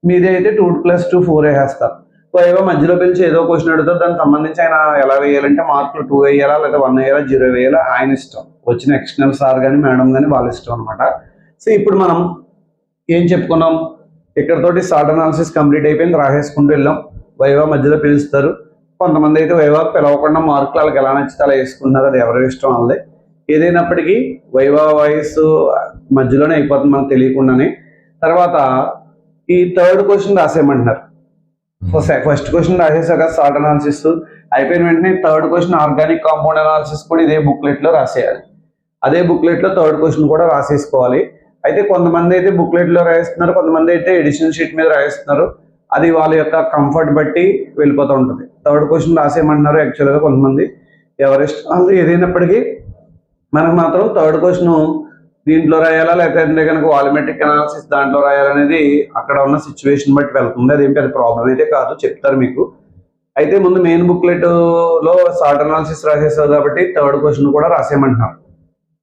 S1: మీదే అయితే 2+2 4 వేసేస్తారు. ఏవో మధ్యలో పిలిచి ఏదో క్వశ్చన్ అడుగుతారు, దానికి సంబంధించి ఆయన ఎలా వేయాలంటే మార్కులు 2 వేయాలా లేదా 1 వేయాలా 0 వేయాలా ఆయన ఇష్టం. వచ్చిన ఎక్స్టర్నల్ సార్ కానీ మేడం కానీ వాళ్ళ ఇష్టం అనమాట. సో ఇప్పుడు మనం ఏం చెప్పుకున్నాం, ఇక్కడతోటి సాల్ట్ అనాలిసిస్ కంప్లీట్ అయిపోయింది, రాసేసుకుంటూ వెళ్ళాం. వైవా మధ్యలో పిలుస్తారు. కొంతమంది అయితే వైవా పిలవకుండా మార్కులు వాళ్ళకి ఎలా నచ్చితే అలా వేసుకుంటున్నారు, అది ఎవరి ఇష్టం వాళ్ళది. ఏదైనప్పటికీ వైవా వాయిస్ మధ్యలోనే అయిపోతుంది మనకు తెలియకుండానే. తర్వాత ఈ 3rd క్వశ్చన్ రాసేయమంటున్నారు. ఫస్ట్ క్వశ్చన్ రాసేసాక సాల్ట్ అనాలిసిస్ అయిపోయిన వెంటనే 3rd question organic compound analysis కూడా ఇదే బుక్లెట్లో రాసేయాలి. అదే బుక్లెట్లో 3rd క్వశ్చన్ కూడా రాసేసుకోవాలి. అయితే కొంతమంది అయితే బుక్లెట్లో రాయిస్తున్నారు, కొంతమంది అయితే ఎడిషన్ షీట్ మీద రాయిస్తున్నారు. అది వాళ్ళ యొక్క కంఫర్ట్ బట్టి వెళ్ళిపోతూ ఉంటుంది. 3rd క్వశ్చన్ రాసేయమంటున్నారు యాక్చువల్గా కొంతమంది, ఎవరిష్టం ఏదైనప్పటికీ మనకు మాత్రం 3rd క్వశ్చన్ దీంట్లో రాయాలా లేకపోతే కనుక వాల్యూమెట్రిక్ అనాలిసిస్ దాంట్లో రాయాలనేది అక్కడ ఉన్న సిచ్యువేషన్ బట్టి వెళ్తుంది. అదేం పెద్ద ప్రాబ్లం అయితే కాదు, చెప్తారు మీకు. అయితే ముందు మెయిన్ బుక్లెట్లో సాల్ట్ అనాలిసిస్ రాసేసారు కాబట్టి 3rd క్వశ్చన్ కూడా రాసేయమంటున్నారు.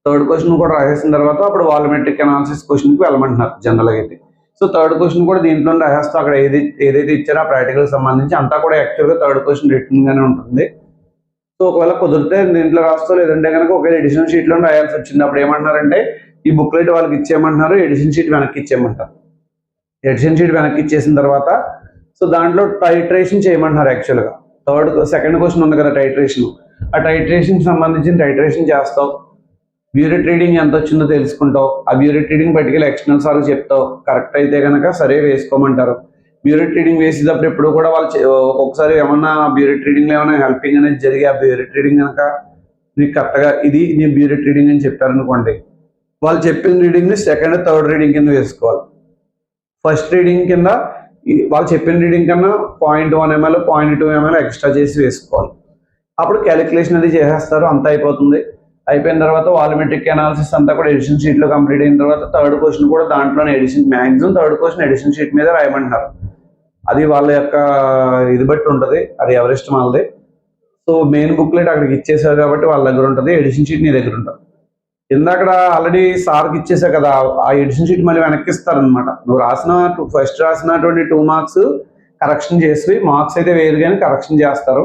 S1: 3rd క్వశ్చన్ కూడా రాసేసిన తర్వాత అప్పుడు వాల్యూమెట్రిక్ అనాలిసిస్ క్వశ్చన్కి వెళ్ళమంటున్నారు జనరల్గా అయితే. సో థర్డ్ క్వశ్చన్ కూడా దీంట్లో రాసేస్తాం. అక్కడ ఏదైతే ఇచ్చారో ఆ ప్రాక్టికల్ సంబంధించి అంతా కూడా యాక్చువల్గా థర్డ్ క్వశ్చన్ రిటర్న్ గానే ఉంటుంది. సో ఒకవేళ కుదిరితే దీంట్లో రాస్తో, లేదంటే కనుక ఒకవేళ ఎడిషన్ షీట్లో రాయాల్సి వచ్చింది. అప్పుడు ఏమంటున్నారంటే ఈ బుక్లెట్ వాళ్ళకి ఇచ్చేయమంటున్నారు, ఎడిషన్ షీట్ వెనక్కి ఇచ్చేయమంటారు. ఎడిషన్ షీట్ వెనక్కి ఇచ్చేసిన తర్వాత సో దాంట్లో టైట్రేషన్ చేయమంటున్నారు. యాక్చువల్గా సెకండ్ క్వశ్చన్ ఉంది కదా టైట్రేషన్, ఆ టైట్రేషన్ సంబంధించిన టైట్రేషన్ చేస్తావు, బ్యూరెట్ రీడింగ్ ఎంత వచ్చిందో తెలుసుకుంటావు, ఆ బ్యూరెట్ రీడింగ్ పట్టుకెళ్ళి ఎక్స్టర్నల్ సార్లు చెప్తావు, కరెక్ట్ అయితే కనుక సరే వేసుకోమంటారు. బ్యూరెట్ రీడింగ్ వేసేటప్పుడు ఎప్పుడు కూడా వాళ్ళు ఒక్కొక్కసారి ఏమన్నా బ్యూరెట్ రీడింగ్లో ఏమైనా హెల్పింగ్ అనేది జరిగి ఆ బ్యూరెట్ రీడింగ్ కనుక నీకు కరెక్ట్గా ఇది నీ బ్యూరెట్ రీడింగ్ అని చెప్పారనుకోండి, వాళ్ళు చెప్పిన రీడింగ్ని సెకండ్ థర్డ్ రీడింగ్ కింద వేసుకోవాలి. ఫస్ట్ రీడింగ్ కింద వాళ్ళు చెప్పిన రీడింగ్ కన్నా 0.1 ml 0.2 ml ఎక్స్ట్రా చేసి వేసుకోవాలి. అప్పుడు క్యాలిక్యులేషన్ అది చేసేస్తారు, అంతా అయిపోతుంది. అయిపోయిన తర్వాత వాల్యూమెట్రిక్ అనాలిసిస్ అంతా కూడా ఎడిషన్ షీట్లో కంప్లీట్ అయిన తర్వాత థర్డ్ క్వశ్చన్ కూడా దాంట్లోనే maximum third question addition sheet మీద రాయమంటున్నారు. అది వాళ్ళ యొక్క ఇది బట్టి ఉంటుంది, అది ఎవరిష్టం వాళ్ళది. సో మెయిన్ బుక్లెట్ అక్కడికి ఇచ్చేసారు కాబట్టి వాళ్ళ దగ్గర ఉంటుంది, ఎడిషన్ షీట్ నీ దగ్గర ఉంటుంది. ఇందాక ఆల్రెడీ సార్కి ఇచ్చేసా కదా, ఆ ఎడిషన్ షీట్ మళ్ళీ వెనక్కి ఇస్తారనమాట. నువ్వు ఫస్ట్ రాసినటువంటి 2 మార్క్స్ కరెక్షన్ చేసి, మార్క్స్ అయితే వేరు కానీ కరెక్షన్ చేస్తారు.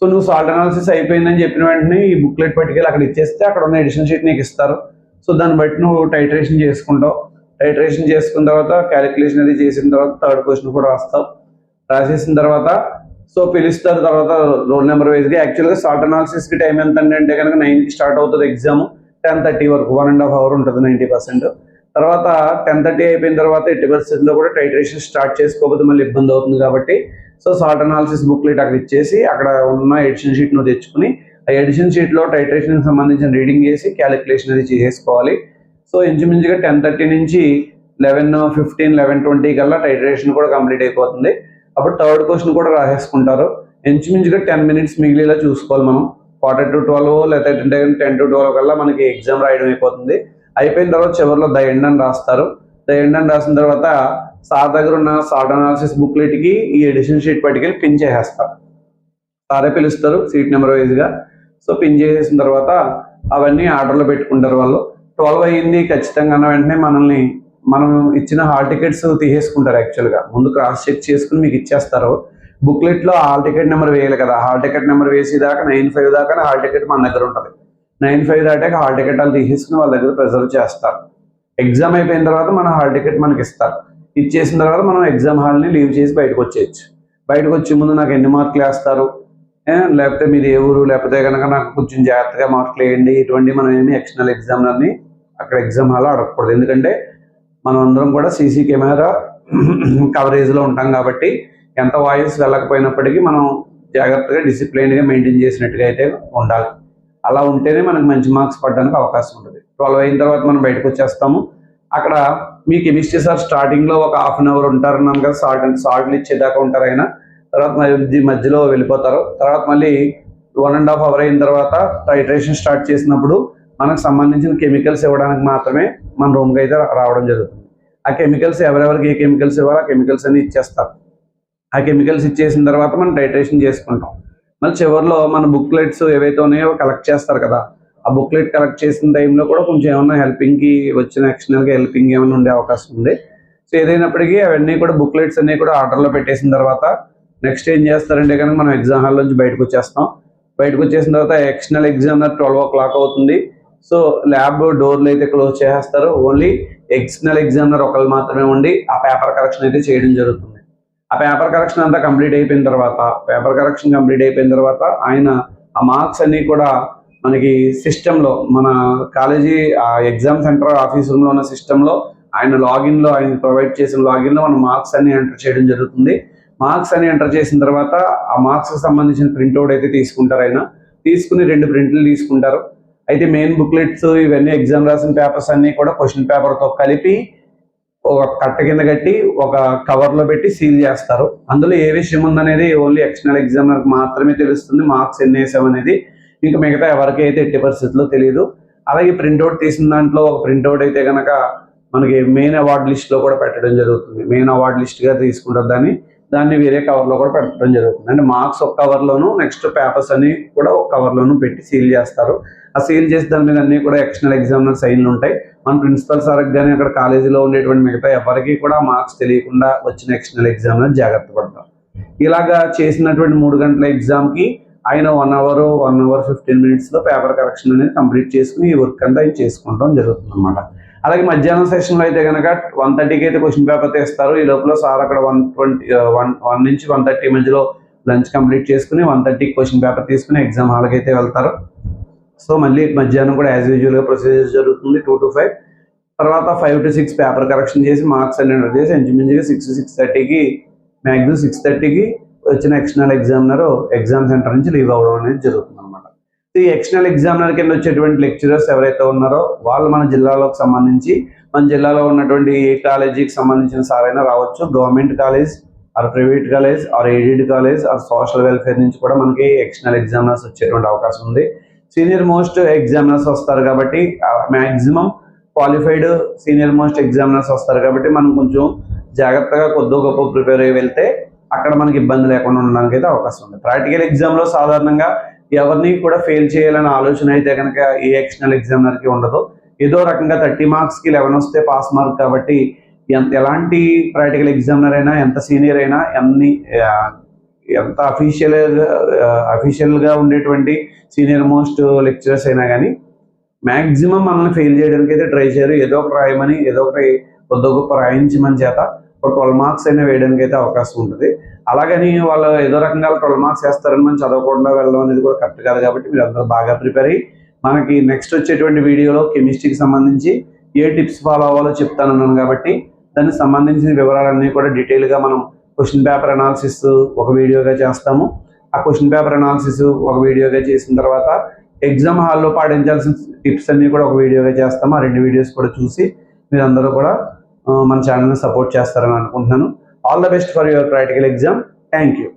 S1: సో నువ్వు సాల్ట్ అనాలిసిస్ అయిపోయిందని చెప్పిన వెంటనే ఈ బుక్లెట్ పట్టుకెళ్ళి అక్కడ ఇచ్చేస్తే అక్కడ ఉన్న ఎడిషన్ షీట్ నీకు ఇస్తారు. సో దాన్ని బట్టి నువ్వు టైట్రేషన్ చేసుకుంటావు. టైట్రేషన్ చేసుకున్న తర్వాత క్యాలిక్యులేషన్ అది చేసిన తర్వాత థర్డ్ క్వశ్చన్ కూడా రాస్తావు. రాసేసిన తర్వాత సో పిలుస్తారు. తర్వాత రోల్ నెంబర్ వైజ్గా యాక్చువల్గా సాల్ట్ అనాలిసిస్కి టైం ఎంత అంటే కనుక 9కి స్టార్ట్ అవుతుంది ఎగ్జామ్, 10:30 వరకు 1.5 hour ఉంటుంది 90%. తర్వాత 10:30 అయిపోయిన తర్వాత 80%లో కూడా టైట్రేషన్ స్టార్ట్ చేసుకోకపోతే మళ్ళీ ఇబ్బంది అవుతుంది కాబట్టి సో సాల్ట్ అనాలిసిస్ బుక్లెట్ అక్కడ ఇచ్చేసి అక్కడ ఉన్న ఎడిషన్ షీట్ నువ్వు తెచ్చుకుని ఆ ఎడిషన్ షీట్లో టైట్రేషన్కి సంబంధించిన రీడింగ్ చేసి క్యాలిక్యులేషన్ అది చేసుకోవాలి. సో ఇంచుమించుగా 10:30 నుంచి 11:15 11:20 కల్లా టైట్రేషన్ కూడా కంప్లీట్ అయిపోతుంది. అప్పుడు థర్డ్ క్వశ్చన్ కూడా రాసేసుకుంటారు. ఇంచుమించుగా 10 minutes మిగిలిలా చూసుకోవాలి మనం. 11:45 లేదా 10-12 కల్లా మనకి ఎగ్జామ్ రాయడం అయిపోతుంది. అయిపోయిన తర్వాత చివరిలో ద ఎండ్ అని రాస్తారు. ద ఎండ్ అని రాసిన తర్వాత సార్ దగ్గర ఉన్న సాల్ట్ అనాలిసిస్ బుక్లెట్కి ఈ ఎడిషన్ షీట్ పట్టుకెళ్ళి పిన్ చేసేస్తారు. సారే పిలుస్తారు సీట్ నెంబర్ వైజ్గా. సో పిన్ చేసేసిన తర్వాత అవన్నీ ఆర్డర్లో పెట్టుకుంటారు వాళ్ళు. 12 అయ్యింది ఖచ్చితంగా అన్న వెంటనే మనం ఇచ్చిన హాల్ టికెట్స్ తీసేసుకుంటారు. యాక్చువల్గా ముందు క్రాస్ చెక్ చేసుకుని మీకు ఇచ్చేస్తారు. బుక్లెట్లో హాల్ టికెట్ నెంబర్ వేయాలి కదా, హాల్ టికెట్ నెంబర్ వేసేదాకా 9:05 దాకా హాల్ టికెట్ మన దగ్గర ఉంటుంది. 9:05 దాటాక హాల్ టికెట్ వాళ్ళు తీసేసుకుని వాళ్ళ దగ్గర ప్రిజర్వ్ చేస్తారు. ఎగ్జామ్ అయిపోయిన తర్వాత మన హాల్ టికెట్ మనకి ఇస్తారు. ఇచ్చేసిన తర్వాత మనం ఎగ్జామ్ హాల్ని లీవ్ చేసి బయటకు వచ్చేయచ్చు. బయటకు వచ్చే ముందు నాకు ఎన్ని మార్కులు వేస్తారు, లేకపోతే మీది ఏ ఊరు, లేకపోతే కనుక నాకు కొంచెం జాగ్రత్తగా మార్కులు వేయండి, ఇటువంటి మనం ఏమి ఎక్స్టర్నల్ ఎగ్జామ్లన్నీ అక్కడ ఎగ్జామ్ హాల్లో అడగకూడదు. ఎందుకంటే మనం అందరం కూడా సీసీ కెమెరా కవరేజ్లో ఉంటాం కాబట్టి ఎంత వాయిస్ వెళ్ళకపోయినప్పటికీ మనం జాగ్రత్తగా డిసిప్లైన్గా మెయింటైన్ చేసినట్టుగా అయితే ఉండాలి. అలా ఉంటేనే మనకు మంచి మార్క్స్ పడడానికి అవకాశం ఉంటుంది. 12 అయిన తర్వాత మనం బయటకు వచ్చేస్తాము. అక్కడ మీ కెమిస్ట్రీ సార్ స్టార్టింగ్లో ఒక 1/2 hour ఉంటారన్నాను కదా, సాల్ట్లు ఇచ్చేదాకా ఉంటారు ఆయన. తర్వాత మధ్యలో వెళ్ళిపోతారు. తర్వాత మళ్ళీ 1.5 hour అయిన తర్వాత టైట్రేషన్ స్టార్ట్ చేసినప్పుడు మనకు సంబంధించిన కెమికల్స్ ఇవ్వడానికి మాత్రమే మన రూమ్కి అయితే రావడం జరుగుతుంది. ఆ కెమికల్స్ ఎవరెవరికి ఏ కెమికల్స్ ఇవ్వాలో ఆ కెమికల్స్ అన్ని ఇచ్చేస్తారు. ఆ కెమికల్స్ ఇచ్చేసిన తర్వాత మనం టైట్రేషన్ చేసుకుంటాం. మళ్ళీ చివరిలో మన బుక్లెట్స్ ఏవైతే ఉన్నాయో కలెక్ట్ చేస్తారు కదా, ఆ బుక్లెట్ కలెక్ట్ చేసిన టైంలో కూడా కొంచెం ఏమన్నా హెల్పింగ్కి వచ్చిన ఎక్స్టర్నల్గా హెల్పింగ్ ఏమైనా ఉండే అవకాశం ఉంది. సో ఏదైనప్పటికీ అవన్నీ కూడా బుక్లెట్స్ అన్నీ కూడా ఆర్డర్లో పెట్టేసిన తర్వాత నెక్స్ట్ ఏం చేస్తారంటే కనుక మనం ఎగ్జామ్ హాల్ నుంచి బయటకు వచ్చేస్తాం. బయటకు వచ్చేసిన తర్వాత ఎక్స్టర్నల్ ఎగ్జామ్ 12 o'clock అవుతుంది. సో ల్యాబ్ డోర్లు అయితే క్లోజ్ చేసేస్తారు. ఓన్లీ ఎక్స్టర్నల్ ఎగ్జామినర్ ఒకళ్ళు మాత్రమే ఉండి ఆ పేపర్ కరెక్షన్ అయితే చేయడం జరుగుతుంది. ఆ పేపర్ కరెక్షన్ అంతా కంప్లీట్ అయిపోయిన తర్వాత ఆయన ఆ మార్క్స్ అన్నీ కూడా మనకి సిస్టంలో, మన కాలేజీ ఎగ్జామ్ సెంటర్ ఆఫీస్ రూమ్లో ఉన్న సిస్టంలో ఆయన ప్రొవైడ్ చేసిన లాగిన్లో మన మార్క్స్ అన్ని ఎంటర్ చేయడం జరుగుతుంది. మార్క్స్ అన్ని ఎంటర్ చేసిన తర్వాత ఆ మార్క్స్కి సంబంధించిన ప్రింట్అవుట్ అయితే తీసుకుంటారు. ఆయన తీసుకుని 2 ప్రింట్లు తీసుకుంటారు. అయితే మెయిన్ బుక్లెట్స్ ఇవన్నీ ఎగ్జామ్ రాసిన పేపర్స్ అన్నీ కూడా క్వశ్చన్ పేపర్తో కలిపి ఒక కట్ట కింద కట్టి ఒక కవర్లో పెట్టి సీల్ చేస్తారు. అందులో ఏ విషయం ఉందనేది ఓన్లీ ఎక్స్టర్నల్ ఎగ్జామినర్కి మాత్రమే తెలుస్తుంది. మార్క్స్ ఎన్ని వేసామనేది ఇంకా మిగతా ఎవరికి అయితే ఎట్టి పరిస్థితుల్లో తెలియదు. అలాగే ప్రింట్అవుట్ తీసిన దాంట్లో ఒక ప్రింట్అవుట్ అయితే కనుక మనకి మెయిన్ అవార్డ్ లిస్ట్లో కూడా పెట్టడం జరుగుతుంది. మెయిన్ అవార్డ్ లిస్ట్గా తీసుకుంటారు దాన్ని. దాన్ని వేరే కవర్లో కూడా పెట్టడం జరుగుతుంది. అంటే మార్క్స్ ఒక కవర్లోను, నెక్స్ట్ పేపర్స్ అన్ని కూడా ఒక కవర్లోను పెట్టి సీల్ చేస్తారు. ఆ సీల్ చేసి దాని మీద అన్ని కూడా ఎక్స్టర్నల్ ఎగ్జామినర్ సైన్లు ఉంటాయి. మన ప్రిన్సిపల్ సార్కి కానీ అక్కడ కాలేజీలో ఉండేటువంటి మిగతా ఎవరికి కూడా మార్క్స్ తెలియకుండా వచ్చిన ఎక్స్టర్నల్ ఎగ్జామినర్ జాగ్రత్త పడతారు. ఇలాగా చేసినటువంటి 3 గంటల ఎగ్జామ్కి ఆయన 1 అవర్ 15 మినిట్స్లో పేపర్ కరెక్షన్ అనేది కంప్లీట్ చేసుకుని ఈ వర్క్ అంతా ఆయన చేసుకుంటాం జరుగుతుంది అనమాట. అలాగే మధ్యాహ్నం సెషన్లో అయితే కనుక 1:30కి అయితే క్వశ్చన్ పేపర్ తీస్తారు. ఈ లోపల సార్ అక్కడ 1 నుంచి 1:30 మధ్యలో లంచ్ కంప్లీట్ చేసుకుని 1:30కి క్వశ్చన్ పేపర్ తీసుకుని ఎగ్జామ్ హాల్కి అయితే వెళ్తారు. సో మళ్ళీ మధ్యాహ్నం కూడా యాజ్ యూజువల్గా ప్రొసీజర్ జరుగుతుంది 2 to 5. తర్వాత 5 to 6 పేపర్ కరెక్షన్ చేసి మార్క్స్ అన్ని ఎంటర్ చేసి ఇంచుమించుగా 6:30కి మ్యాక్సిమం 6:30కి వచ్చిన ఎక్స్టర్నల్ ఎగ్జామినర్ ఎగ్జామ్ సెంటర్ నుంచి లీవ్ అవ్వడం అనేది జరుగుతుంది అనమాట. ఈ ఎక్స్టర్నల్ ఎగ్జామినర్ కింద వచ్చేటువంటి లెక్చరర్స్ ఎవరైతే ఉన్నారో వాళ్ళు మన జిల్లాలోకి సంబంధించి మన జిల్లాలో ఉన్నటువంటి ఏ కాలేజీకి సంబంధించిన సార్ అయినా రావచ్చు. Government college or private college are aided college are social welfare నుంచి కూడా మనకి ఎక్స్టర్నల్ ఎగ్జామినర్స్ వచ్చేటువంటి అవకాశం ఉంది. సీనియర్ మోస్ట్ ఎగ్జామినర్స్ వస్తారు కాబట్టి maximum qualified senior most examiners వస్తారు కాబట్టి మనం కొంచెం జాగ్రత్తగా కొద్దో గొప్ప ప్రిపేర్ అయ్యి వెళ్తే అక్కడ మనకి ఇబ్బంది లేకుండా ఉండడానికి అయితే అవకాశం ఉంది. ప్రాక్టికల్ ఎగ్జామ్లో సాధారణంగా ఎవరిని కూడా ఫెయిల్ చేయాలనే ఆలోచన అయితే కనుక ఏ ఎక్స్టర్నల్ ఎగ్జామినర్కి ఉండదు. ఏదో రకంగా 30 మార్క్స్కి 11 వస్తే పాస్ మార్క్ కాబట్టి ఎలాంటి ప్రాక్టికల్ ఎగ్జామినర్ అయినా ఎంత సీనియర్ అయినా ఎంత అఫీషియల్గా ఉండేటువంటి సీనియర్ మోస్ట్ లెక్చరర్స్ అయినా కానీ మ్యాక్సిమం మనల్ని ఫెయిల్ చేయడానికి అయితే ట్రై చేయరు. ఏదో ఒకటి రాయమని ఏదో ఒకటి కొద్ది గొప్ప రాయించమని చేత ఒక 12 మార్క్స్ అయినా వేయడానికి అయితే అవకాశం ఉంటుంది. అలాగని వాళ్ళు ఏదో రకంగా 12 మార్క్స్ వేస్తారని మనం చదవకుండా వెళ్ళడం అనేది కూడా కరెక్ట్ కాదు. కాబట్టి మీరు అందరూ బాగా ప్రిపేర్ అయ్యి మనకి నెక్స్ట్ వచ్చేటువంటి వీడియోలో కెమిస్ట్రీకి సంబంధించి ఏ టిప్స్ ఫాలో అవ్వాలో చెప్తానన్నాను కాబట్టి దానికి సంబంధించిన వివరాలన్నీ కూడా డీటెయిల్గా మనం క్వశ్చన్ పేపర్ అనాలిసిస్ ఒక వీడియోగా చేస్తాము. ఆ క్వశ్చన్ పేపర్ అనాలిసిస్ ఒక వీడియోగా చేసిన తర్వాత ఎగ్జామ్ హాల్లో పాటించాల్సిన టిప్స్ అన్నీ కూడా ఒక వీడియోగా చేస్తాము. ఆ 2 వీడియోస్ కూడా చూసి మీరందరూ కూడా మన ఛానల్ని సపోర్ట్ చేస్తారని అనుకుంటున్నాను. All the best for your practical exam. Thank you.